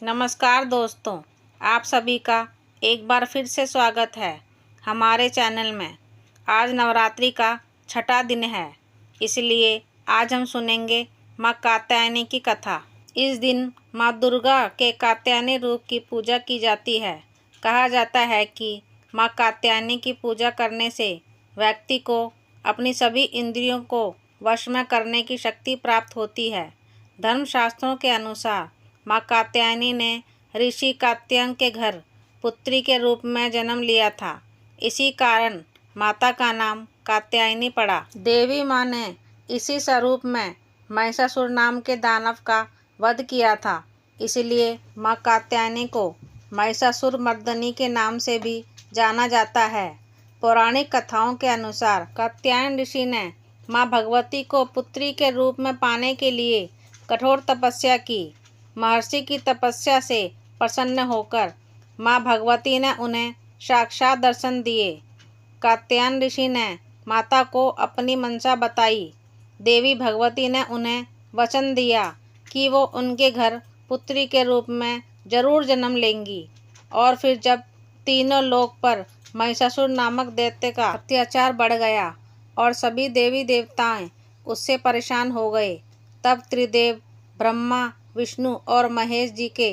नमस्कार दोस्तों, आप सभी का एक बार फिर से स्वागत है हमारे चैनल में। आज नवरात्रि का छठा दिन है, इसलिए आज हम सुनेंगे माँ कात्यायनी की कथा। इस दिन माँ दुर्गा के कात्यायनी रूप की पूजा की जाती है। कहा जाता है कि माँ कात्यायनी की पूजा करने से व्यक्ति को अपनी सभी इंद्रियों को वश में करने की शक्ति प्राप्त होती है। धर्मशास्त्रों के अनुसार माँ कात्यायनी ने ऋषि कात्यायन के घर पुत्री के रूप में जन्म लिया था। इसी कारण माता का नाम कात्यायनी पड़ा। देवी माँ ने इसी स्वरूप में महिषासुर नाम के दानव का वध किया था, इसलिए माँ कात्यायनी को महिषासुर मर्दनी के नाम से भी जाना जाता है। पौराणिक कथाओं के अनुसार कात्यायन ऋषि ने माँ भगवती को पुत्री के रूप में पाने के लिए कठोर तपस्या की। महर्षि की तपस्या से प्रसन्न होकर माँ भगवती ने उन्हें साक्षात दर्शन दिए। कात्यायन ऋषि ने माता को अपनी मंशा बताई। देवी भगवती ने उन्हें वचन दिया कि वो उनके घर पुत्री के रूप में जरूर जन्म लेंगी। और फिर जब तीनों लोक पर महिषासुर नामक दैत्य का अत्याचार बढ़ गया और सभी देवी देवताएं उससे परेशान हो गए, तब त्रिदेव ब्रह्मा, विष्णु और महेश जी के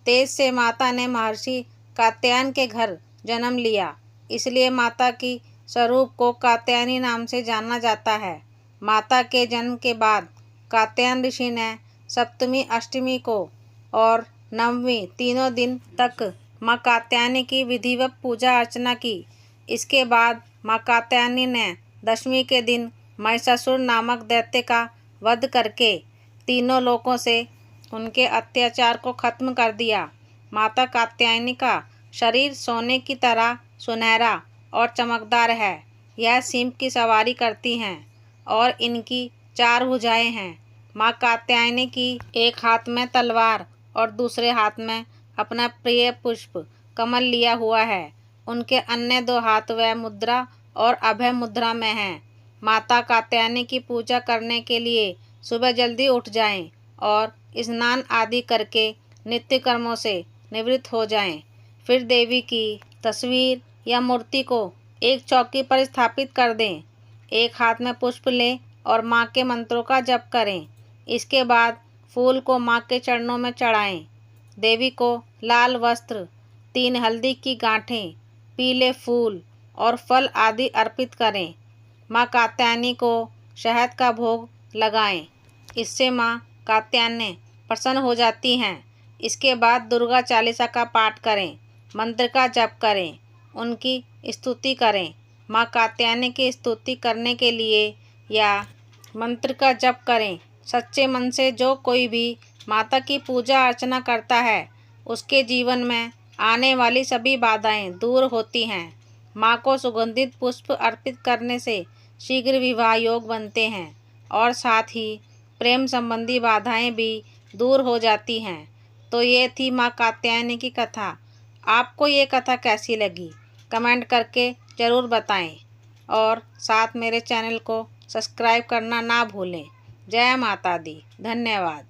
तेज से माता ने महर्षि कात्यायन के घर जन्म लिया। इसलिए माता की स्वरूप को कात्यायनी नाम से जाना जाता है। माता के जन्म के बाद कात्यायन ऋषि ने सप्तमी, अष्टमी को और नवमी तीनों दिन तक माँ कात्यायनी की विधिवत पूजा अर्चना की। इसके बाद माँ कात्यायनी ने दशमी के दिन महिषासुर नामक दैत्य का वध करके तीनों लोकों से उनके अत्याचार को खत्म कर दिया। माता कात्यायनी का शरीर सोने की तरह सुनहरा और चमकदार है। यह सिंह की सवारी करती हैं और इनकी 4 भुजाएं हैं। माँ कात्यायनी की एक हाथ में तलवार और दूसरे हाथ में अपना प्रिय पुष्प कमल लिया हुआ है। उनके अन्य 2 हाथ वह मुद्रा और अभय मुद्रा में हैं। माता कात्यायनी की पूजा करने के लिए सुबह जल्दी उठ जाएं और स्नान आदि करके नित्य कर्मों से निवृत्त हो जाएं। फिर देवी की तस्वीर या मूर्ति को एक चौकी पर स्थापित कर दें। एक हाथ में पुष्प लें और माँ के मंत्रों का जप करें। इसके बाद फूल को माँ के चरणों में चढ़ाएं। देवी को लाल वस्त्र, 3 हल्दी की गांठें, पीले फूल और फल आदि अर्पित करें। माँ कात्यायनी को शहद का भोग लगाएं। इससे माँ कात्यायनी प्रसन्न हो जाती हैं। इसके बाद दुर्गा चालीसा का पाठ करें, मंत्र का जप करें, उनकी स्तुति करें। माँ कात्यायनी की स्तुति करने के लिए या मंत्र का जप करें। सच्चे मन से जो कोई भी माता की पूजा अर्चना करता है, उसके जीवन में आने वाली सभी बाधाएं दूर होती हैं। माँ को सुगंधित पुष्प अर्पित करने से शीघ्र विवाह योग बनते हैं और साथ ही प्रेम संबंधी बाधाएं भी दूर हो जाती हैं। तो ये थी माँ कात्यायनी की कथा। आपको ये कथा कैसी लगी कमेंट करके ज़रूर बताएं और साथ मेरे चैनल को सब्सक्राइब करना ना भूलें। जय माता दी। धन्यवाद।